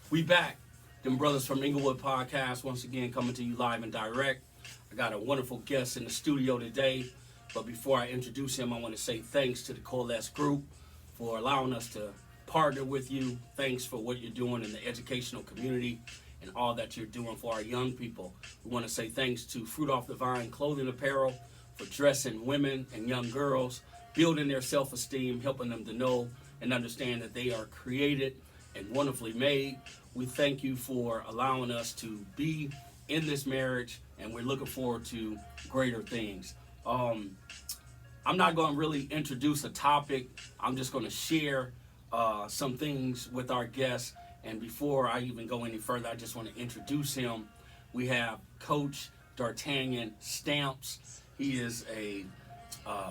We back. Them brothers from Inglewood podcast once again coming to you live and direct. I got a wonderful guest in the studio today. But before I introduce him, I want to say thanks to the Coalesce Group for allowing us to partner with you. Thanks for what you're doing in the educational community and all that you're doing for our young people. We want to say thanks to Fruit Off the Vine Clothing Apparel for dressing women and young girls, building their self-esteem, helping them to know and understand that they are created and wonderfully made. We thank you for allowing us to be in this marriage, and we're looking forward to greater things. I'm not going to really introduce a topic. I'm just going to share some things with our guests. And before I even go any further, I just want to introduce him. We have Coach Dartgnan Stamps. He is a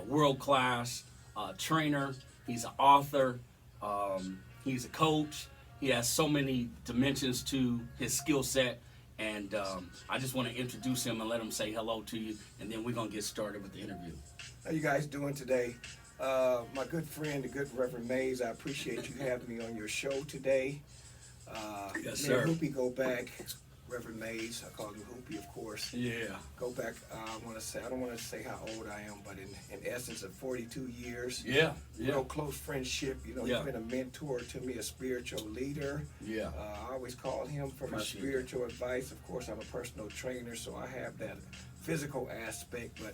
world-class trainer. He's an author. He's a coach. He has so many dimensions to his skill set. And I just want to introduce him and let him say hello to you. And then we're going to get started with the interview. How you guys doing today? My good friend, the good Reverend Mays, I appreciate you having me on your show today. Yes, me sir. and Hoopy go back. Reverend Mays, I call him Hoopy, of course. Yeah. Go back, I don't want to say how old I am, but in essence of 42 years. Yeah. Real close friendship. You know, Yeah. he's been a mentor to me, a spiritual leader. Yeah. I always call him for my Appreciate spiritual advice. Of course, I'm a personal trainer, so I have that physical aspect, but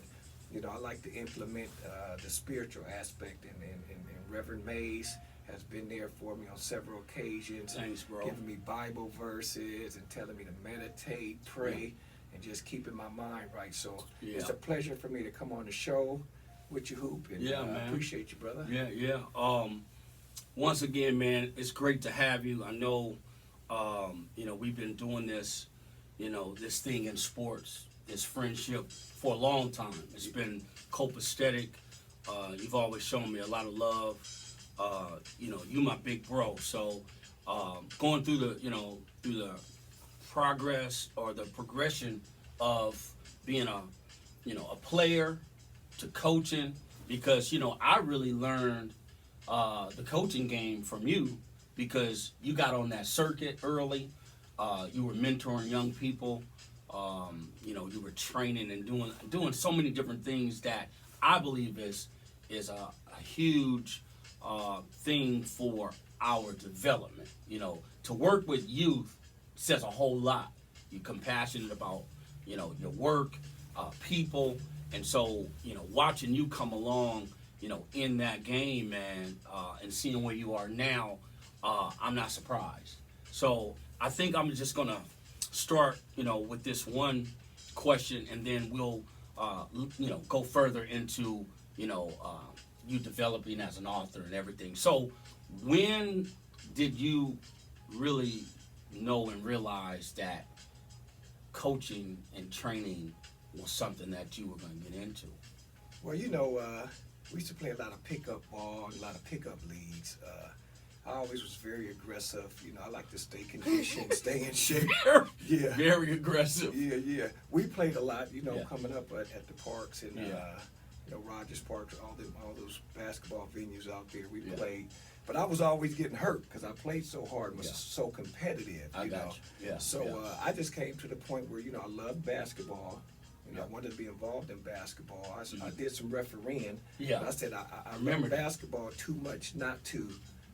you know, I like to implement the spiritual aspect, and Reverend Mays has been there for me on several occasions. Thanks, bro. Giving me Bible verses and telling me to meditate, pray, and just keeping my mind right. So it's a pleasure for me to come on the show with you, Hoop, and man. I appreciate you, brother. Yeah. Once again, man, it's great to have you. I know, we've been doing this, this thing in sports, this friendship for a long time. It's been copacetic. You've always shown me a lot of love. You my big bro. So going through the progress or the progression of being a player to coaching, because I really learned the coaching game from you, because you got on that circuit early. You were mentoring young people. You were training and doing so many different things that I believe is a huge thing for our development. To work with youth says a whole lot. You're compassionate about your work, people, and so watching you come along in that game, man, and seeing where you are now, I'm not surprised. So I think I'm just gonna start with this one question, and then we'll go further into you developing as an author and everything. So when did you really know and realize that coaching and training was something that you were going to get into? Well, we used to play a lot of pickup ball, a lot of pickup leagues. I always was very aggressive. I like to stay conditioned, stay in shape. Very aggressive. Yeah. We played a lot, coming up at the parks and Rogers Park, all those basketball venues out there. We played, but I was always getting hurt because I played so hard and was so competitive. I got you. Yeah. So I just came to the point where I loved basketball. I wanted to be involved in basketball. I did some refereeing. Yeah. But I said I remember basketball too much not to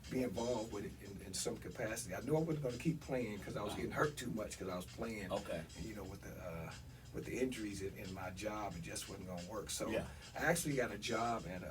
be involved with it in some capacity. I knew I wasn't going to keep playing because I was getting hurt too much because I was playing. Okay. And, with the injuries in my job, it just wasn't going to work. So I actually got a job at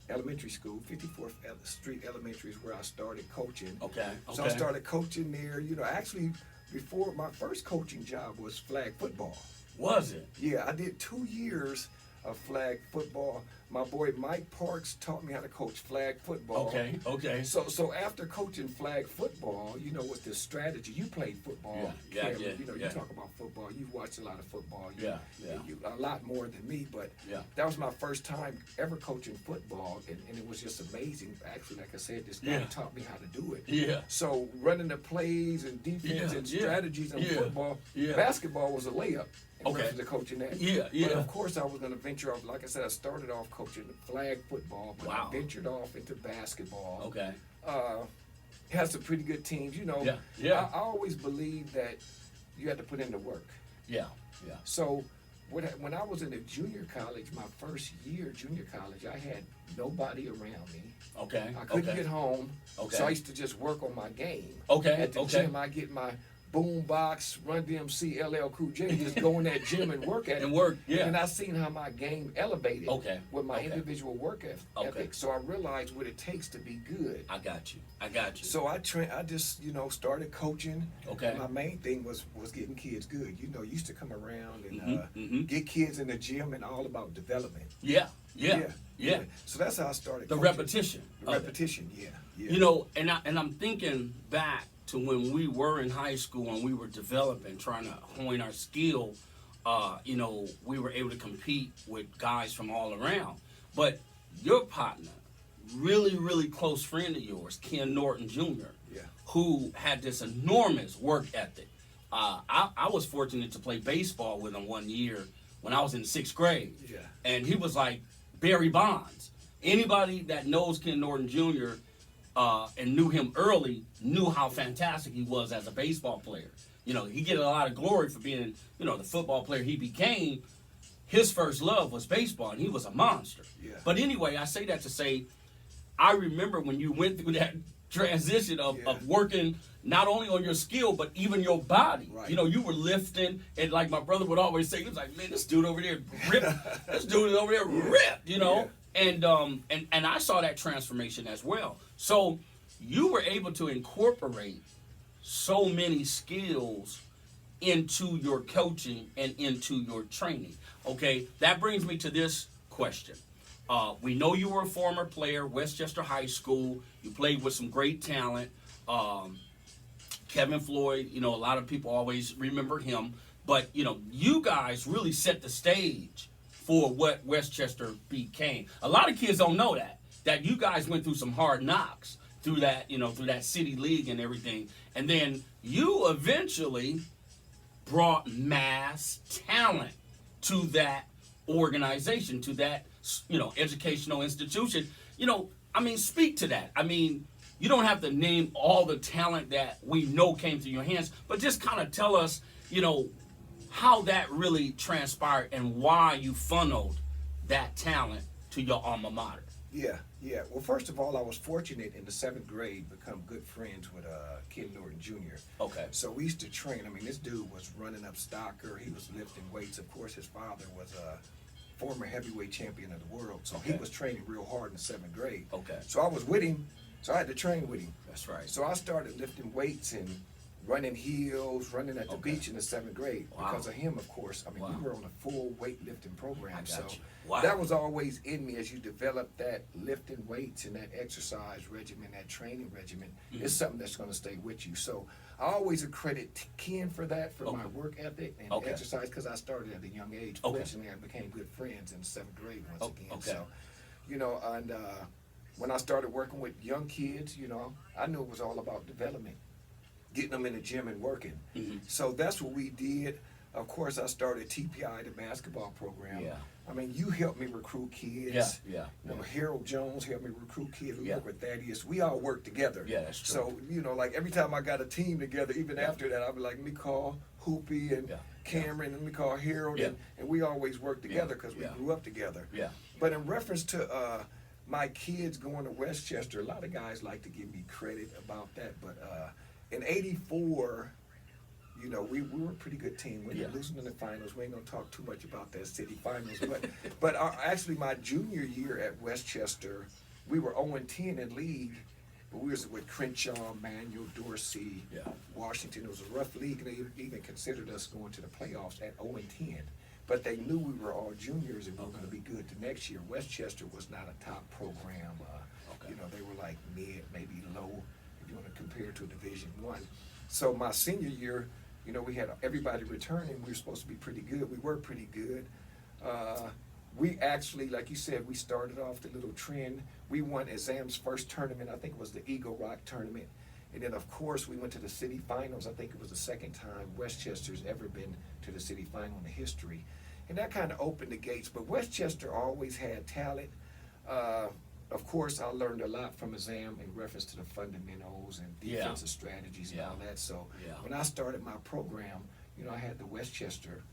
elementary school. 54th Street Elementary is where I started coaching. Okay. So I started coaching there. Actually, before my first coaching job was flag football. Was it? Yeah, I did 2 years of flag football. My boy Mike Parks taught me how to coach flag football. Okay. So after coaching flag football, with the strategy, you played football. Yeah. You talk about football. You've watched a lot of football. You a lot more than me, but that was my first time ever coaching football, and it was just amazing. Actually, like I said, this guy taught me how to do it. Yeah. So running the plays and defense and strategies in football, basketball was a layup. Okay. To coaching that. Yeah. But of course, I was going to venture off. Like I said, I started off coaching flag football, but I ventured off into basketball. Okay. Had some pretty good teams. You know, I always believe that you had to put in the work. Yeah, yeah. So when I was in a junior college, my first year junior college, I had nobody around me. Okay. I couldn't get home. Okay. So I used to just work on my game. Okay. At the gym, I get my boom box, Run DMC, LL Cool J, just go in that gym and work at it. And work, yeah. And I seen how my game elevated with my Okay. individual work ethic. So I realized what it takes to be good. I got you. So I just, started coaching. Okay. And my main thing was getting kids good. Used to come around and get kids in the gym and all about development. Yeah. So that's how I started The coaching. repetition. The repetition, yeah. You know, and I'm thinking back to when we were in high school and we were developing, trying to hone our skill. We were able to compete with guys from all around. But your partner, really, really close friend of yours, Ken Norton Jr., who had this enormous work ethic. I was fortunate to play baseball with him one year when I was in 6th grade. Yeah. And he was like Barry Bonds. Anybody that knows Ken Norton Jr. And knew him early knew how fantastic he was as a baseball player. He get a lot of glory for being, the football player he became. His first love was baseball, and he was a monster. Yeah. But anyway, I say that to say, I remember when you went through that transition of working not only on your skill, but even your body. Right. You were lifting, and like my brother would always say, he was like, man, this dude over there ripped. This dude over there ripped, Yeah. And I saw that transformation as well. So you were able to incorporate so many skills into your coaching and into your training. Okay, that brings me to this question. We know you were a former player, Westchester High School. You played with some great talent. Kevin Floyd, a lot of people always remember him. But, you guys really set the stage for what Westchester became. A lot of kids don't know that you guys went through some hard knocks through that, through that city league and everything. And then you eventually brought mass talent to that organization, to that, educational institution. Speak to that. You don't have to name all the talent that we know came through your hands, but just kind of tell us, how that really transpired and why you funneled that talent to your alma mater. Yeah. Well, first of all, I was fortunate in the 7th grade to become good friends with Ken Norton Jr. Okay. So we used to train. This dude was running up stocker. He was lifting weights. Of course, his father was a former heavyweight champion of the world. So he was training real hard in the 7th grade. Okay. So I was with him. So I had to train with him. That's right. So I started lifting weights and running hills, running at the beach in the 7th grade. Wow. Because of him, of course. Wow. We were on a full weightlifting program. I got So you. Wow. that was always in me as you develop that lifting weights and that exercise regimen, that training regimen. It's something that's going to stay with you. So I always accredit Ken for that, for my work ethic and exercise, because I started at a young age. Fortunately, I became good friends in 7th grade once again. So, and when I started working with young kids, I knew it was all about development, getting them in the gym and working. So that's what we did. Of course, I started TPI, the basketball program. Yeah. You helped me recruit kids. Yeah. Harold Jones helped me recruit kids. We worked with Thaddeus. We all worked together. Yeah, that's true. So, like every time I got a team together, even after that, I'd be like, let me call Hoopy and Cameron, and let me call Harold. And we always worked together because we grew up together. Yeah. But in reference to my kids going to Westchester, a lot of guys like to give me credit about that. But in '84, we were a pretty good team. We ended up losing in the finals. We ain't gonna talk too much about that city finals, but actually my junior year at Westchester, we were 0-10 in league. But we was with Crenshaw, Manuel, Dorsey, Washington. It was a rough league, and they even considered us going to the playoffs at 0-10. But they knew we were all juniors and we were going to be good the next year. Westchester was not a top program. They were like mid, maybe low, if you want to compare it to a Division I. So my senior year, we had everybody returning. We were supposed to be pretty good. We were pretty good. We actually, like you said, we started off the little trend. We won Exam's first tournament. I think it was the Eagle Rock tournament. And then, of course, we went to the city finals. I think it was the second time Westchester's ever been to the city final in the history. And that kind of opened the gates. But Westchester always had talent. of course, I learned a lot from exam in reference to the fundamentals and defensive strategies and all that. So when I started my program, I had the Westchester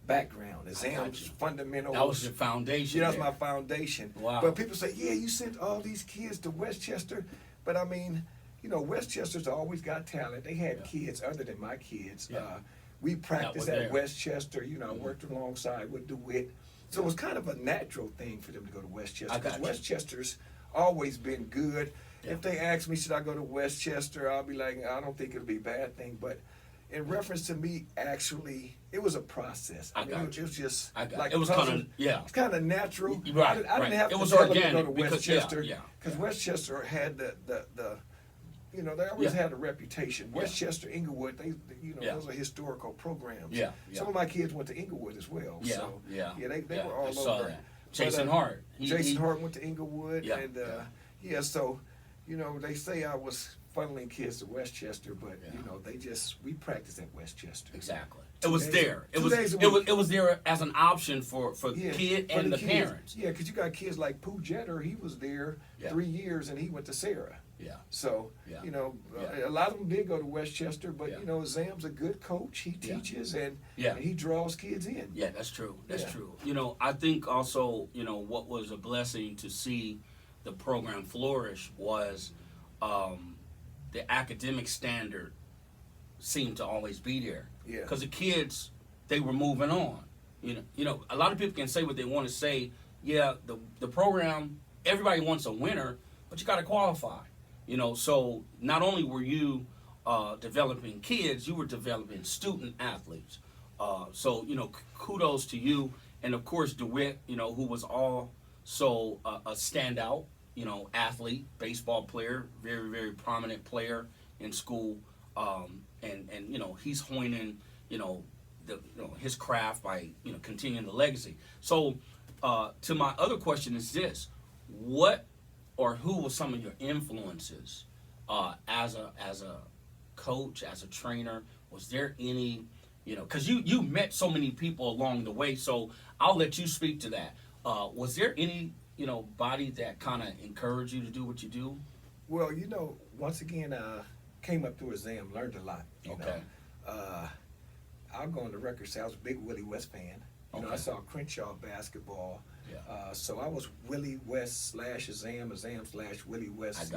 background, exams, fundamentals. That was your foundation. Yeah, that was my foundation. Wow. But people say, yeah, you sent all these kids to Westchester. But I mean, Westchester's always got talent. They had kids other than my kids. We practiced at Westchester. I worked alongside with DeWitt. So it was kind of a natural thing for them to go to Westchester. Because Westchester's always been good. Yeah. If they ask me, should I go to Westchester, I'll be like, I don't think it'll be a bad thing. But in reference to me, actually, it was a process. It was just like it was kind of it's kind of natural. Right. I didn't have to tell them to go to Westchester because Westchester had the they always had a reputation. Westchester, Inglewood, those are historical programs. Yeah. Some of my kids went to Inglewood as well. Yeah. So, they were I all saw over. That. Jason Hart. Jason Hart went to Inglewood, and so they say I was funneling kids to Westchester, but we practiced at Westchester. Exactly. It was there. It was there as an option for kid and the parents. Yeah, because you got kids like Pooh Jetter. He was there 3 years, and he went to Sarah. Yeah. So a lot of them did go to Westchester, but Zam's a good coach. He teaches and he draws kids in. Yeah, that's true. That's true. I think also what was a blessing to see the program flourish was the academic standard seemed to always be there. Yeah. Because the kids, they were moving on. A lot of people can say what they want to say. Yeah, the program, everybody wants a winner, but you got to qualify. So not only were you developing kids, you were developing student athletes. So kudos to you, and of course DeWitt, who was also a standout, athlete, baseball player, very, very prominent player in school, and he's honing, his craft by continuing the legacy. So to my other question is this: what or who were some of your influences as a coach, as a trainer? Was there any, because you met so many people along the way, so I'll let you speak to that. Was there any, body that kind of encouraged you to do what you do? Well, once again, came up through exam, learned a lot. Okay. I'll go on the record, say I was a big Willie West fan. I saw Crenshaw basketball. Yeah. So I was Willie West / Exam / Willie West.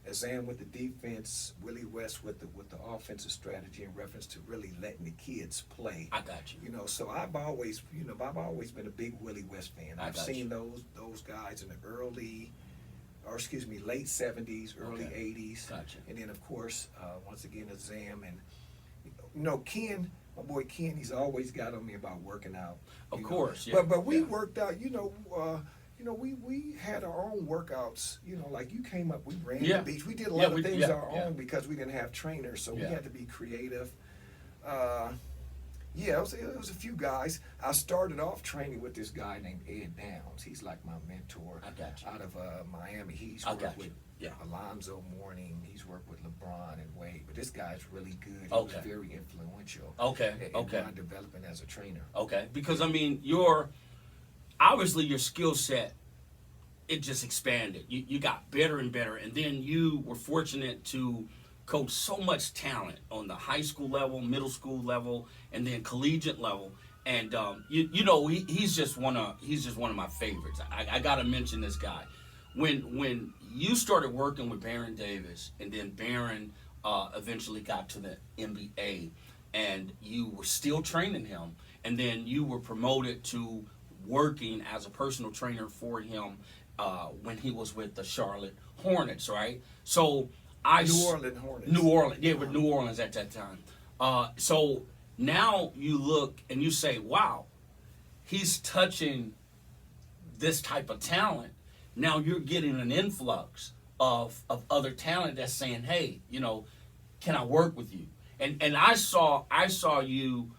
Exam with the defense, Willie West with the offensive strategy in reference to really letting the kids play. I got you. So I've always been a big Willie West fan. I've seen those guys in the late 70s, early 80s. Gotcha. And then of course, once again, Exam and Ken. My boy Ken, he's always got on me about working out. Of course, yeah. But we worked out. We had our own workouts. Like you came up, we ran the beach. We did a lot of things our own because we didn't have trainers, so we had to be creative. It was a few guys. I started off training with this guy named Ed Downs. He's like my mentor. I got you. Out of Miami. He's worked with Alonzo Mourning. He's worked with LeBron and Wade. But this guy's really good. He was very influential. In my development as a trainer. Okay, because obviously your skill set, it just expanded. You got better and better, and then you were fortunate to coach so much talent on the high school level, middle school level, and then collegiate level. And he's just one of my favorites. I got to mention this guy. When you started working with Baron Davis, and then Baron eventually got to the NBA, and you were still training him, and then you were promoted to working as a personal trainer for him when he was with the Charlotte Hornets, right? So New Orleans Hornets. With New Orleans at that time. So now you look and you say, wow, he's touching this type of talent. Now you're getting an influx of other talent that's saying, hey, can I work with you? And I saw you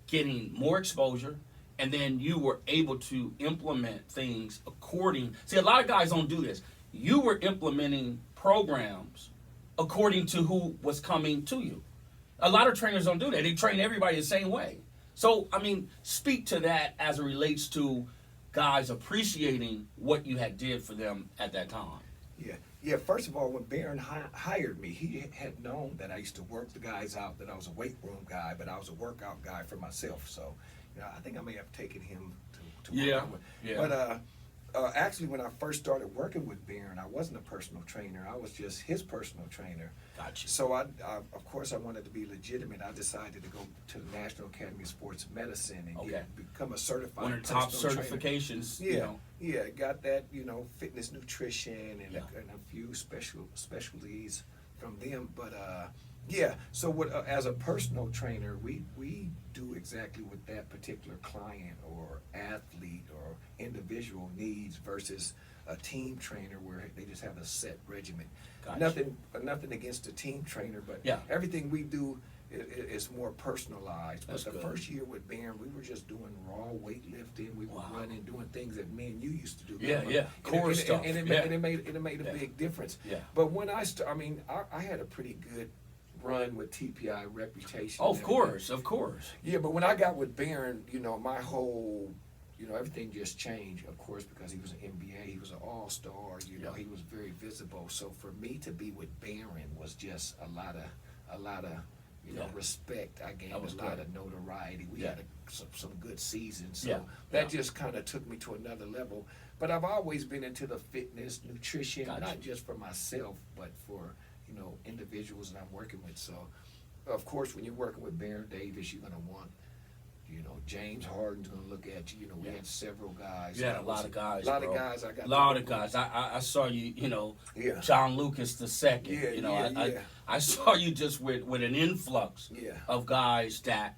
getting more exposure, and then you were able to implement things according. See, a lot of guys don't do this. You were implementing programs according to who was coming to you. A lot of trainers don't do that. They train everybody the same way. So, speak to that as it relates to guys appreciating what you had did for them at that time? Yeah. First of all, when Barron hired me, he had known that I used to work the guys out, that I was a weight room guy, but I was a workout guy for myself. So, I think I may have taken him to work out with. Yeah. But actually, when I first started working with Barron, I wasn't a personal trainer. I was just his personal trainer. Gotcha. So of course, I wanted to be legitimate. I decided to go to the National Academy of Sports Medicine and become a certified one of the top personal certifications. trainer. Yeah, got that. Fitness, nutrition, and, Yeah. and a few specialties from them. But so as a personal trainer, we do exactly what that particular client or athlete or individual needs versus a team trainer where they just have a set regimen. Gotcha. Nothing against the team trainer, but Yeah. everything we do is more personalized. That's But the good. first year with Barron, we were just doing raw weightlifting. We were Wow. running, doing things that me and you used to do. Yeah, And yeah. it- Core and stuff. And it Yeah. made a Yeah. big difference. Yeah. But when I had a pretty good run with TPI reputation. Oh, and of everything. course. Yeah, but when I got with Barron, my whole, everything just changed, of course, because he was an NBA, he was an all-star, Yeah. he was very visible. So for me to be with Barron was just a lot of, Yeah. respect. I gained That was a lot good. of notoriety. We Yeah. had some good seasons. So Yeah. that Yeah. just kind of took me to another level. But I've always been into the fitness, nutrition, Gotcha. not just for myself, but for, individuals that I'm working with. So, of course, when you're working with Baron Davis, you're going to want, James Harden's going to look at you. We had several guys. You had a lot of guys. A lot bro. of guys. I got a lot of guys. I saw you. Yeah. John Lucas the second. Yeah, I saw you just with an influx Yeah. of guys that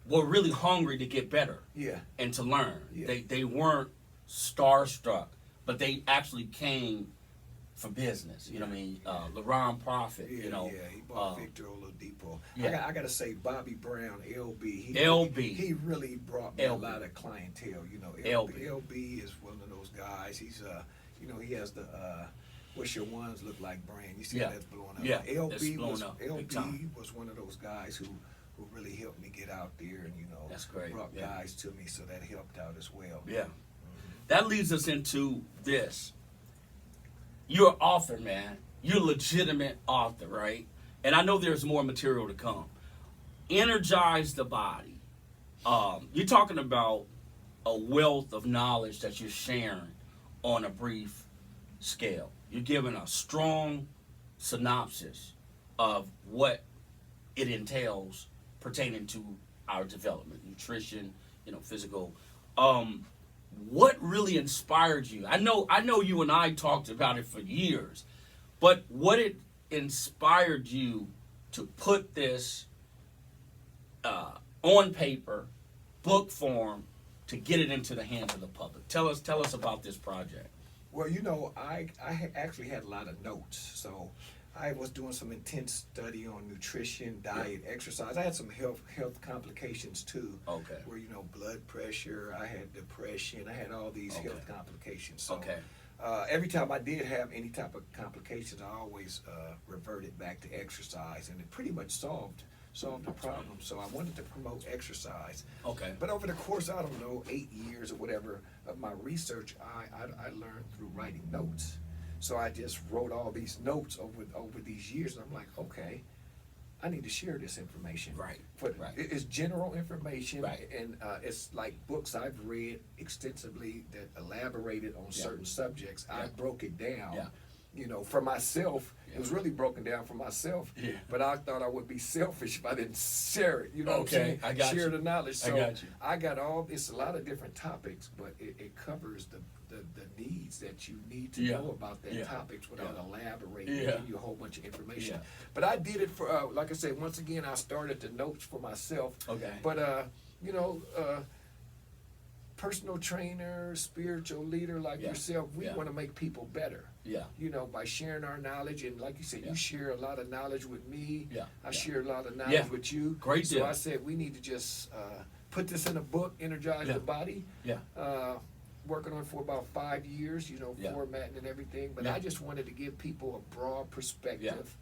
were really hungry to get better Yeah. and to learn. Yeah. They weren't starstruck, but they actually came for business. You know what I mean? LaRon Prophet. Yeah, he bought Victor Oladipo. yeah. I got to say, Bobby Brown, LB. He really brought me a LB. lot of clientele. LB. LB is one of those guys. He's he has the what's your ones look like brand. You see Yeah. that's blowing up. Yeah, that's blown up big LB time. was one of those guys who really helped me get out there and That's great. brought Yeah. guys to me, so that helped out as well. Yeah. That leads us into this. You're an author, man. You're a legitimate author, right? And I know there's more material to come. Energize the body. You're talking about a wealth of knowledge that you're sharing on a brief scale. You're giving a strong synopsis of what it entails pertaining to our development, nutrition, physical. What really inspired you? I know you and I talked about it for years, but what it inspired you to put this on paper, book form, to get it into the hands of the public? Tell us about this project. Well, I actually had a lot of notes, so I was doing some intense study on nutrition, diet, exercise. I had some health complications too. Okay. Where blood pressure, I had depression, I had all these health complications. So, Okay. every time I did have any type of complications, I always reverted back to exercise, and it pretty much solved the problem. So I wanted to promote exercise. Okay. But over the course, I don't know, 8 years or whatever of my research, I learned through writing notes. So I just wrote all these notes over these years, and I'm like, okay, I need to share this information. Right. Right. It's general information, Right. and it's like books I've read extensively that elaborated on certain subjects. I broke it down. Yeah. For myself, it was really broken down for myself. Yeah. But I thought I would be selfish if I didn't share it. You know what I'm Okay, saying? I got share you. the knowledge. So I got you. I got it's a lot of different topics, but it covers the needs that you need to Yeah. know about that Yeah. topics without elaborating Yeah. and giving you a whole bunch of information. Yeah. But I did it for, like I said, once again, I started the notes for myself. Okay. But, personal trainer, spiritual leader like Yeah. yourself, we Yeah. want to make people better. Yeah. By sharing our knowledge, and like you said, Yeah. you share a lot of knowledge with me. Yeah. I Yeah. share a lot of knowledge Yeah. with you. Great So deal. I said we need to just put this in a book, Energize Yeah. the Body. Yeah. Working on it for about 5 years, Yeah. formatting and everything. But Yeah. I just wanted to give people a broad perspective,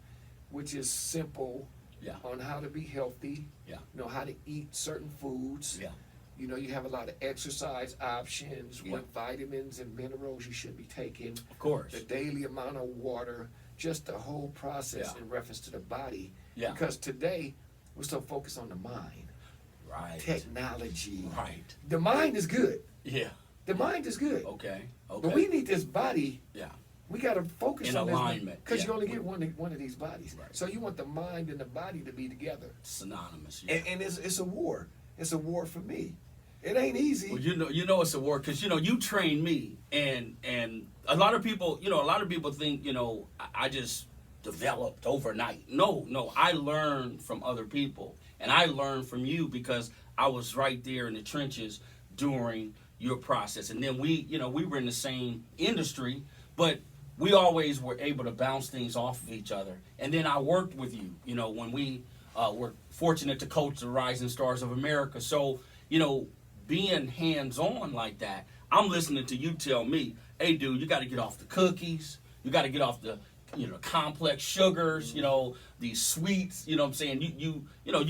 which is simple Yeah. on how to be healthy. Yeah. How to eat certain foods. Yeah. You know, you have a lot of exercise options, Yeah. what vitamins and minerals you should be taking, Of course. the daily amount of water, just the whole process Yeah. in reference to the body. Yeah. Because today, we're so focused on the mind, Right. technology. Right. The mind is good. Yeah. The mind is good. Okay. Okay. But we need this body. Yeah. We got to focus In on alignment, because yeah. you only get one of these bodies. Right. So you want the mind and the body to be together. Synonymous. Yeah. And it's a war. It's a war for me. It ain't easy. Well, you know it's a war because you trained me, and a lot of people, think I just developed overnight. No, I learned from other people, and I learned from you because I was right there in the trenches during your process, and then we were in the same industry, but we always were able to bounce things off of each other, and then I worked with you, when we were fortunate to coach the Rising Stars of America, so being hands-on like that, I'm listening to you tell me, hey, dude, you got to get off the cookies. You got to get off the, complex sugars, these sweets, what I'm saying? You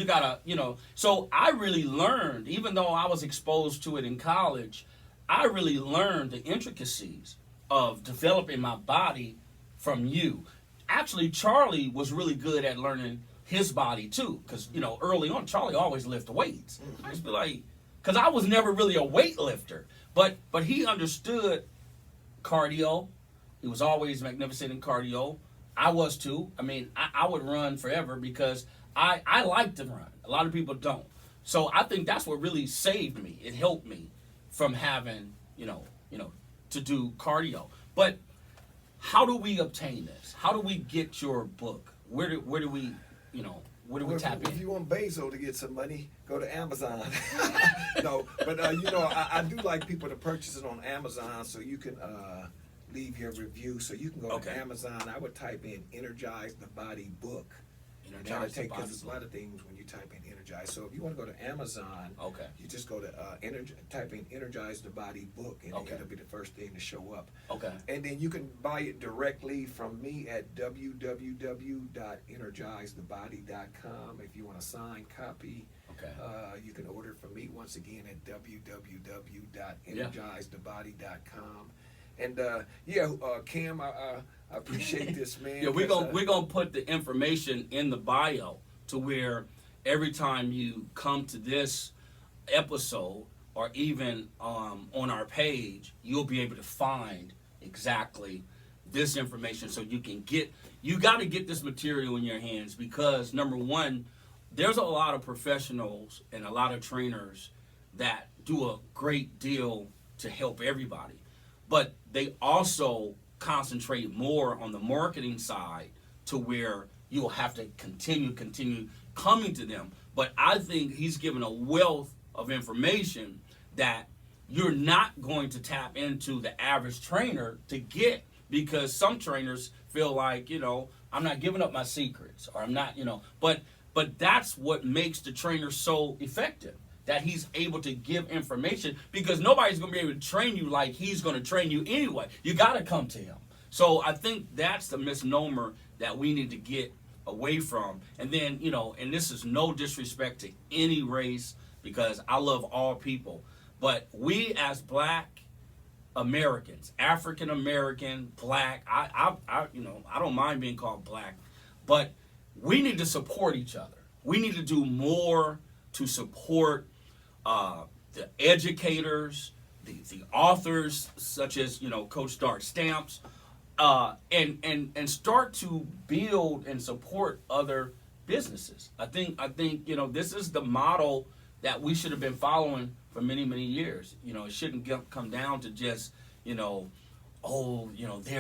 got to, So I really learned, even though I was exposed to it in college, I really learned the intricacies of developing my body from you. Actually, Charlie was really good at learning his body, too, because, early on, Charlie always lifted weights. I used to be like, because I was never really a weightlifter, but he understood cardio. He was always magnificent in cardio. I was too. I mean, I would run forever because I like to run. A lot of people don't. So I think that's what really saved me. It helped me from having, to do cardio. But how do we obtain this? How do we get your book? Where do we, where do we tap in? If you want Bezos to get some money, go to Amazon. No, but I do like people to purchase it on Amazon so you can leave your review. So you can go to Amazon. I would type in Energize the Body book. Because there's a lot of things when you type in Energize. So if you want to go to Amazon, you just go to type in Energize the Body book, and it'll be the first thing to show up. Okay. And then you can buy it directly from me at www.energizethebody.com. If you want a signed copy, you can order it from me once again at www.energizethebody.com. And Cam, I appreciate this, man. Yeah, we're gonna put the information in the bio to where every time you come to this episode or even on our page, you'll be able to find exactly this information so you got to get this material in your hands because number one, there's a lot of professionals and a lot of trainers that do a great deal to help everybody. But they also concentrate more on the marketing side to where you'll have to continue coming to them. But I think he's given a wealth of information that you're not going to tap into the average trainer to get because some trainers feel like, I'm not giving up my secrets or I'm not, but that's what makes the trainer so effective. That he's able to give information because nobody's going to be able to train you like he's going to train you anyway. You got to come to him. So I think that's the misnomer that we need to get away from. And then, and this is no disrespect to any race because I love all people. But we as Black Americans, African American, Black, I don't mind being called Black, but we need to support each other. We need to do more to support the educators, the authors, such as Coach Dart Stamps, and start to build and support other businesses. I think this is the model that we should have been following for many years. It shouldn't come down to just they're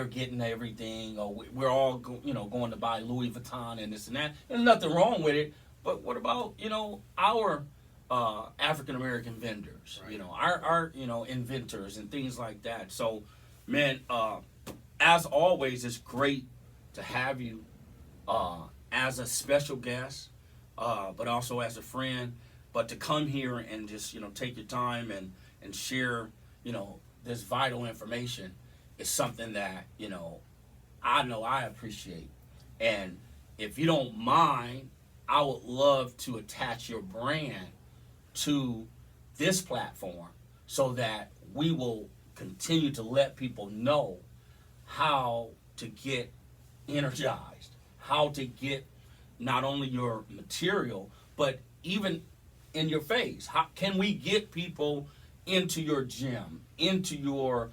getting everything, or we're all going to buy Louis Vuitton and this and that. There's nothing wrong with it, but what about our African American vendors, right. Our inventors and things like that. So, man, as always, it's great to have you as a special guest, but also as a friend. But to come here and just take your time and share this vital information is something that I know I appreciate. And if you don't mind, I would love to attach your brand to this platform so that we will continue to let people know how to get energized, how to get not only your material, but even in your face. How can we get people into your gym, into your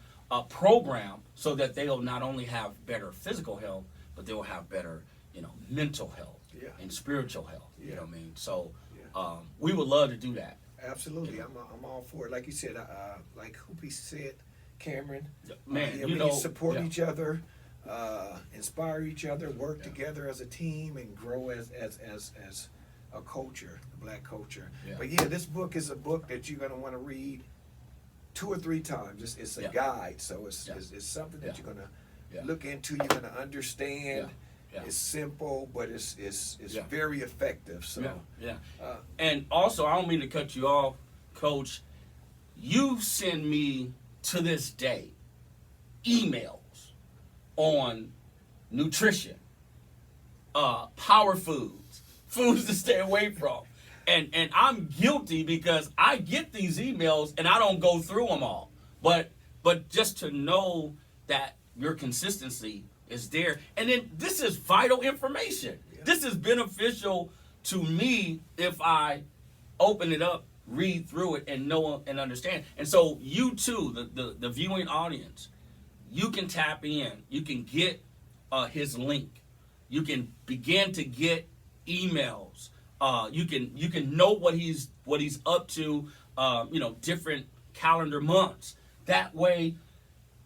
program, so that they'll not only have better physical health, but they'll have better, mental health and spiritual health. You know what I mean? So we would love to do that. Absolutely, I'm all for it. Like you said, like Hoopy said, Cameron, man, we support each other, inspire each other, work together as a team, and grow as a culture, the black culture. But this book is a book that you're gonna want to read 2 or 3 times. It's a guide, so it's something that you're gonna look into. You're gonna understand. It's simple, but it's very effective. So and also, I don't mean to cut you off, Coach. You send me to this day emails on nutrition, power foods, foods to stay away from. And I'm guilty because I get these emails and I don't go through them all. But just to know that your consistency is there. And then this is vital information. This is beneficial to me if I open it up, read through it, and know and understand. And so you too, the viewing audience, you can tap in. You can get his link. You can begin to get emails. You can know what he's up to. Different calendar months. That way,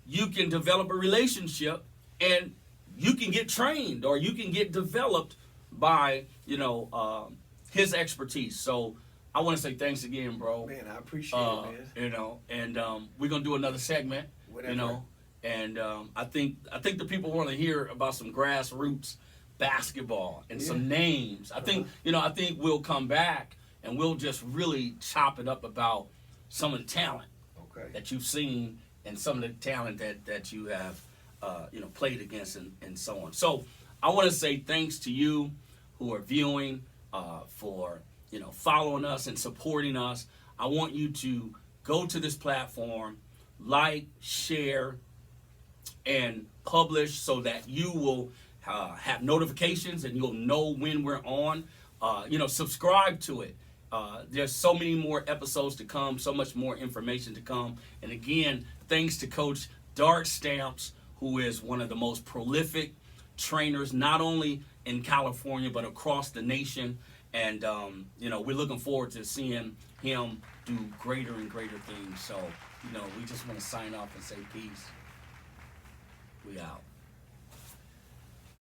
you can develop a relationship, and you can get trained or you can get developed by his expertise. So I want to say thanks again, bro. Man, I appreciate it, man. And we're gonna do another segment. Whatever. And I think the people want to hear about some grassroots basketball and some names. I think we'll come back and we'll just really chop it up about some of the talent that you've seen and some of the talent that you have played against and so on. So I want to say thanks to you who are viewing for following us and supporting us. I want you to go to this platform, like, share, and publish so that you will have notifications and you'll know when we're on. Subscribe to it. There's so many more episodes to come, so much more information to come. And again, thanks to Coach Dartgnan, who is one of the most prolific trainers, not only in California, but across the nation. And, we're looking forward to seeing him do greater and greater things. So, we just want to sign off and say peace. We out.